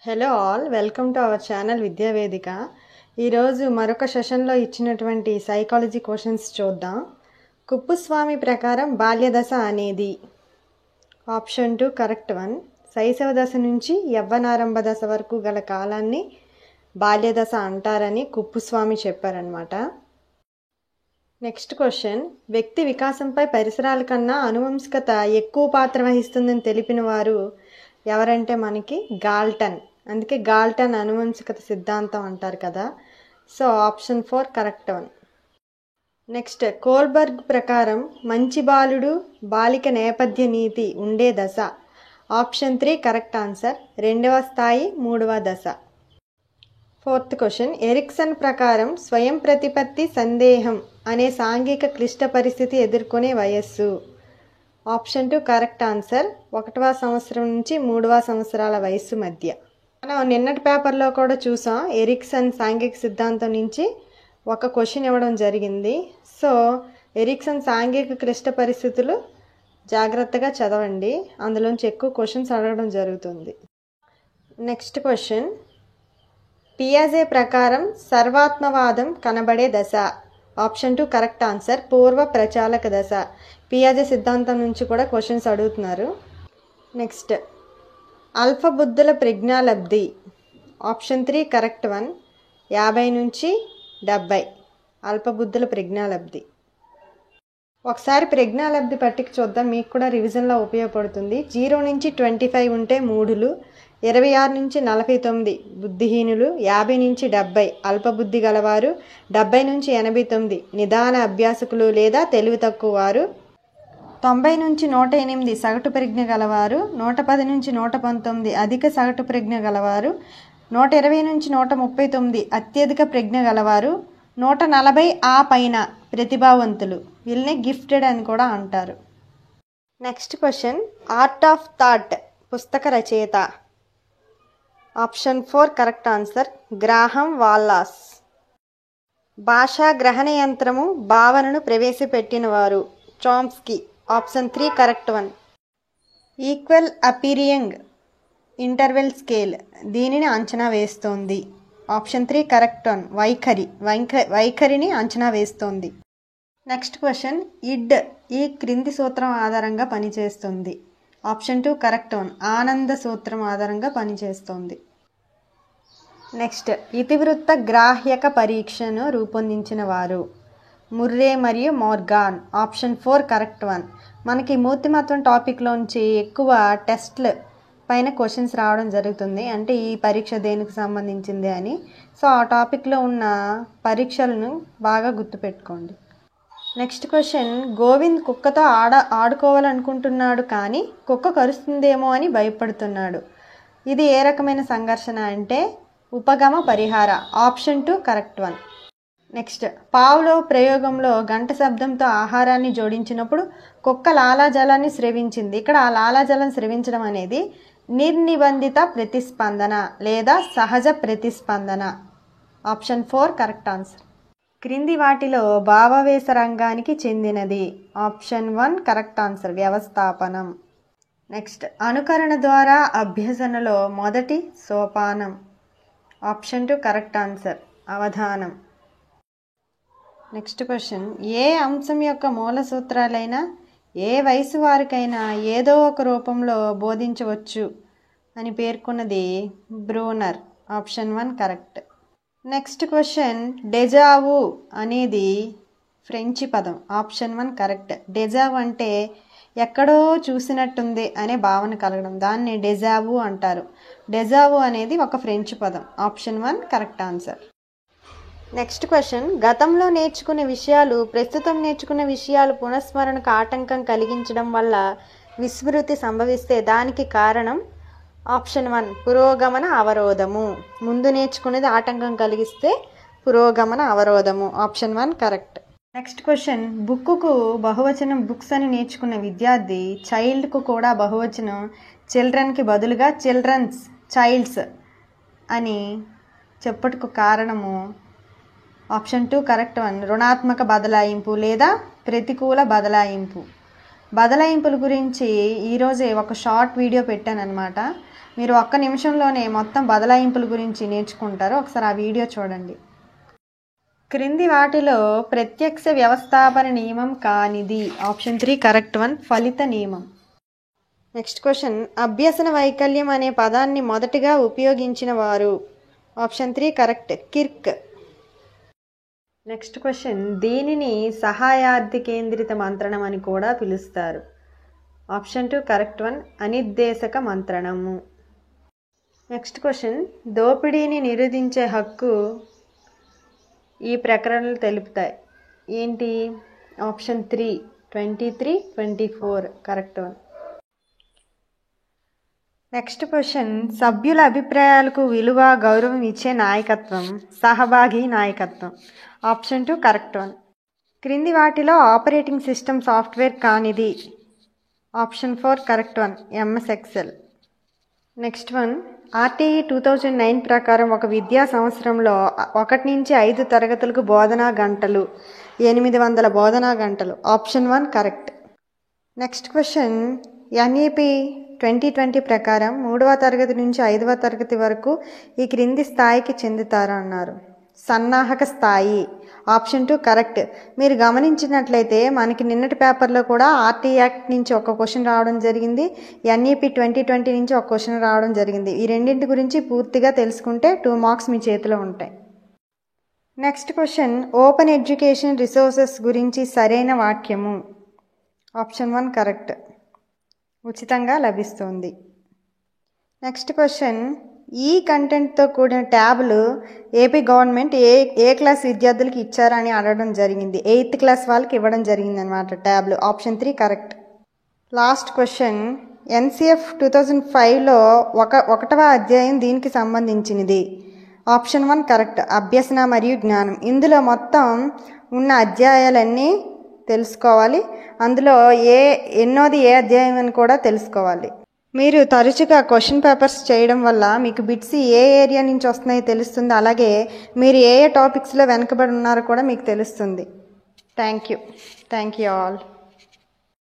Hello all, welcome to our channel Vidyavedika. ఈరోజు మరొక సెషన్లో ఇచ్చినటువంటి సైకాలజీ క్వశ్చన్స్ చూద్దాం. కుప్పుస్వామి ప్రకారం బాల్యదశ అనేది ఆప్షన్ 2 కరెక్ట్ వన్. శైశవ దశ నుంచి యవ్వనారంభ దశ వరకు గల కాలాన్ని బాల్యదశ అంటారని కుప్పుస్వామి చెప్పారనమాట. నెక్స్ట్ క్వశ్చన్, వ్యక్తి వికాసంపై పరిసరాల కన్నా అనువంశికత ఎక్కువ పాత్ర వహిస్తుందని తెలిపిన వారు ఎవరంటే మనకి గాల్టన్. అందుకే గాల్టన్ అనువంశికత సిద్ధాంతం అంటారు కదా. So option 4 correct one. Next, Kohlberg ప్రకారం మంచి బాలుడు బాలిక నేపథ్య నీతి ఉండే దశ ఆప్షన్ 3 కరెక్ట్ ఆన్సర్. రెండవ స్థాయి మూడవ దశ. ఫోర్త్ క్వశ్చన్, ఎరిక్సన్ ప్రకారం స్వయం ప్రతిపత్తి సందేహం అనే సాంఘిక క్లిష్ట పరిస్థితి ఎదుర్కొనే వయస్సు ఆప్షన్ 2 కరెక్ట్ ఆన్సర్. 1వ సంవత్సరం నుంచి 3వ సంవత్సరాల వయస్సు మధ్య. మనం నిన్నటి పేపర్లో కూడా చూసాం, ఎరిక్సన్ సాంఘిక సిద్ధాంతం నుంచి ఒక క్వశ్చన్ ఇవ్వడం జరిగింది. సో ఎరిక్సన్ సాంఘిక క్లిష్ట పరిస్థితులు జాగ్రత్తగా చదవండి, అందులోంచి ఎక్కువ క్వశ్చన్స్ అడగడం జరుగుతుంది. నెక్స్ట్ క్వశ్చన్, పియాజే ప్రకారం సర్వాత్మవాదం కనబడే దశ ఆప్షన్ 2 కరెక్ట్ ఆన్సర్. పూర్వ ప్రచాలక దశ. పియాజే సిద్ధాంతం నుంచి కూడా క్వశ్చన్స్ అడుగుతున్నారు. నెక్స్ట్, అల్పబుద్ధుల ప్రజ్ఞాలబ్ధి ఆప్షన్ 3 కరెక్ట్ వన్. 50 నుంచి 70 అల్పబుద్ధుల ప్రజ్ఞాలబ్ధి. ఒకసారి ప్రజ్ఞాలబ్ధి పట్టిక చూద్దాం, మీకు కూడా రివిజన్లో ఉపయోగపడుతుంది. 0 నుంచి 25 ఉంటే మూఢులు, 26 నుంచి 49 బుద్ధిహీనులు, 50 నుంచి 70 అల్పబుద్ధి గలవారు, 70 నుంచి 89 నిదాన అభ్యాసకులు లేదా తెలివి తక్కువ వారు, 90 నుంచి 108 సగటు ప్రజ్ఞ గలవారు, 110 నుంచి 119 అధిక సగటు ప్రజ్ఞ గలవారు, 120 నుంచి 139 అత్యధిక ప్రజ్ఞ గలవారు, 140 ఆ పైన ప్రతిభావంతులు. వీళ్ళని గిఫ్టెడ్ అని కూడా అంటారు. Next question, art of thought పుస్తక రచయిత option 4 correct answer. Graham Wallas. భాషా గ్రహణ యంత్రము భావనను ప్రవేశపెట్టినవారు Chomsky option 3 correct one. Equal appearing interval scale దీనిని అంచనా వేస్తోంది ఆప్షన్ 3 కరెక్ట్ వన్. వైఖరిని అంచనా వేస్తోంది. నెక్స్ట్ క్వశ్చన్, ఇడ్ ఈ క్రింది సూత్రం ఆధారంగా పనిచేస్తుంది ఆప్షన్ 2 కరెక్ట్ వన్. ఆనంద సూత్రం ఆధారంగా పనిచేస్తోంది. నెక్స్ట్, ఇతివృత్త గ్రాహ్యక పరీక్షను రూపొందించిన వారు ముర్రే మరియు మోర్గాన్ ఆప్షన్ 4 కరెక్ట్ వన్. మనకి మూర్తిమత్వం టాపిక్లోంచి ఎక్కువ టెస్ట్ల పైన క్వశ్చన్స్ రావడం జరుగుతుంది, అంటే ఈ పరీక్ష దేనికి సంబంధించింది అని. సో ఆ టాపిక్లో ఉన్న పరీక్షలను బాగా గుర్తుపెట్టుకోండి. నెక్స్ట్ క్వశ్చన్, గోవింద్ కుక్కతో ఆడుకోవాలనుకుంటున్నాడు కానీ కుక్క కరుస్తుందేమో అని భయపడుతున్నాడు. ఇది ఏ రకమైన సంఘర్షణ అంటే ఉపగమ పరిహార option 2 correct one. Next, Pavlov ప్రయోగంలో గంట శబ్దంతో ఆహారాన్ని జోడించినప్పుడు కుక్క లాలాజలాన్ని స్రవించింది. ఇక్కడ ఆ లాలాజలం స్రవించడం అనేది నిర్నిబంధిత ప్రతిస్పందన లేదా సహజ ప్రతిస్పందన ఆప్షన్ 4 కరెక్ట్ ఆన్సర్. క్రింది వాటిలో భావావేశ రంగానికి చెందినది ఆప్షన్ 1 కరెక్ట్ ఆన్సర్. వ్యవస్థాపనం. నెక్స్ట్, అనుకరణ ద్వారా అభ్యసనలో మొదటి సోపానం ఆప్షన్ 2 కరెక్ట్ ఆన్సర్. అవధానం. నెక్స్ట్ క్వశ్చన్, ఏ అంశం యొక్క మూల సూత్రాలైనా ఏ వయసు వారికైనా ఏదో ఒక రూపంలో బోధించవచ్చు అని పేర్కొన్నది Bruner option 1 correct. Next question, deja vu అనేది ఫ్రెంచి పదం ఆప్షన్ 1 కరెక్ట్. డెజావు అంటే ఎక్కడో చూసినట్టుంది అనే భావన కలగడం, దాన్ని డెజావు అంటారు. డెజావు అనేది ఒక ఫ్రెంచి పదం option 1 correct answer. Next question, గతంలో నేర్చుకునే విషయాలు ప్రస్తుతం నేర్చుకునే విషయాలు పునఃస్మరణకు ఆటంకం కలిగించడం వల్ల విస్మృతి సంభవిస్తే దానికి కారణం ఆప్షన్ 1 పురోగమన అవరోధము. ముందు నేర్చుకునేది ఆటంకం కలిగిస్తే పురోగమన అవరోధము ఆప్షన్ 1 కరెక్ట్. నెక్స్ట్ క్వశ్చన్, బుక్కుకు బహువచనం బుక్స్ అని నేర్చుకున్న విద్యార్థి చైల్డ్కు కూడా బహువచనం చిల్డ్రన్కి బదులుగా చిల్డ్రన్స్ చైల్డ్స్ అని చెప్పుటకు కారణము ఆప్షన్ 2 కరెక్ట్ వన్. రుణాత్మక బదలాయింపు లేదా ప్రతికూల బదలాయింపు. బదలాయింపుల గురించి ఈరోజే ఒక షార్ట్ వీడియో పెట్టాను అనమాట. మీరు ఒక్క నిమిషంలోనే మొత్తం బదలాయింపుల గురించి నేర్చుకుంటారు. ఒకసారి ఆ వీడియో చూడండి. క్రింది వాటిలో ప్రత్యక్ష వ్యవస్థాపన నియమం కానిది. ఆప్షన్ 3 కరెక్ట్ వన్, ఫలిత నియమం. నెక్స్ట్ క్వశ్చన్, అభ్యసన వైకల్యం అనే పదాన్ని మొదటగా ఉపయోగించిన వారు. Option 3 correct, Kirk. Next question, దీనిని సహాయార్థి కేంద్రిత మంత్రణం అని కూడా పిలుస్తారు. ఆప్షన్ 2 కరెక్ట్ వన్, అనిర్దేశక మంత్రణము. నెక్స్ట్ క్వశ్చన్, దోపిడీని నిరోధించే హక్కు ఈ ప్రకరణలు తెలుపుతాయి. ఏంటి? Option 3 23, 24 correct one. Next question, సభ్యుల అభిప్రాయాలకు విలువ గౌరవం ఇచ్చే నాయకత్వం సహభాగి నాయకత్వం. Option 2 correct one. క్రింది వాటిలో ఆపరేటింగ్ సిస్టమ్ సాఫ్ట్వేర్ కానిది. Option 4 correct one, MS Excel. Next one, RTE 2009 ప్రకారం ఒక విద్యా సంవత్సరంలో 1 నుంచి 5 తరగతులకు బోధనా గంటలు 800 బోధనా గంటలు. Option 1 correct. Next question, NEP 2020 ప్రకారం 3వ తరగతి నుంచి 5వ తరగతి వరకు ఈ క్రింది స్థాయికి చెందుతారు అన్నారు. సన్నాహక స్థాయి. Option 2 correct. మీరు గమనించినట్లయితే మనకి నిన్నటి పేపర్లో కూడా ఆర్టీ యాక్ట్ నుంచి ఒక క్వశ్చన్ రావడం జరిగింది, ఎన్ఈపి 2020 నుంచి ఒక క్వశ్చన్ రావడం జరిగింది. ఈ రెండింటి గురించి పూర్తిగా తెలుసుకుంటే 2 మార్క్స్ మీ చేతిలో ఉంటాయి. Next question, open education resources గురించి సరైన వాక్యము. ఆప్షన్ 1 కరెక్ట్, ఉచితంగా లభిస్తుంది. నెక్స్ట్ క్వశ్చన్, ఈ కంటెంట్తో కూడిన ట్యాబ్లు ఏపీ గవర్నమెంట్ ఏ క్లాస్ విద్యార్థులకి ఇచ్చారని అడగడం జరిగింది. 8th క్లాస్ వాళ్ళకి ఇవ్వడం జరిగింది అనమాట ట్యాబ్లు. Option 3 correct. Last question, NCF 2005లో 1వ అధ్యాయం దీనికి సంబంధించినది. ఆప్షన్ 1 కరెక్ట్, అభ్యసన మరియు జ్ఞానం. ఇందులో మొత్తం ఉన్న అధ్యాయాలన్నీ తెలుసుకోవాలి. అందులో ఎన్నోది ఏ అధ్యాయం అని కూడా తెలుసుకోవాలి. మీరు తరచుగా క్వశ్చన్ పేపర్స్ చేయడం వల్ల మీకు బిట్స్ ఏ ఏరియా నుంచి వస్తున్నాయో తెలుస్తుంది. అలాగే మీరు ఏ టాపిక్స్లో వెనకబడి ఉన్నారో కూడా మీకు తెలుస్తుంది. Thank you all.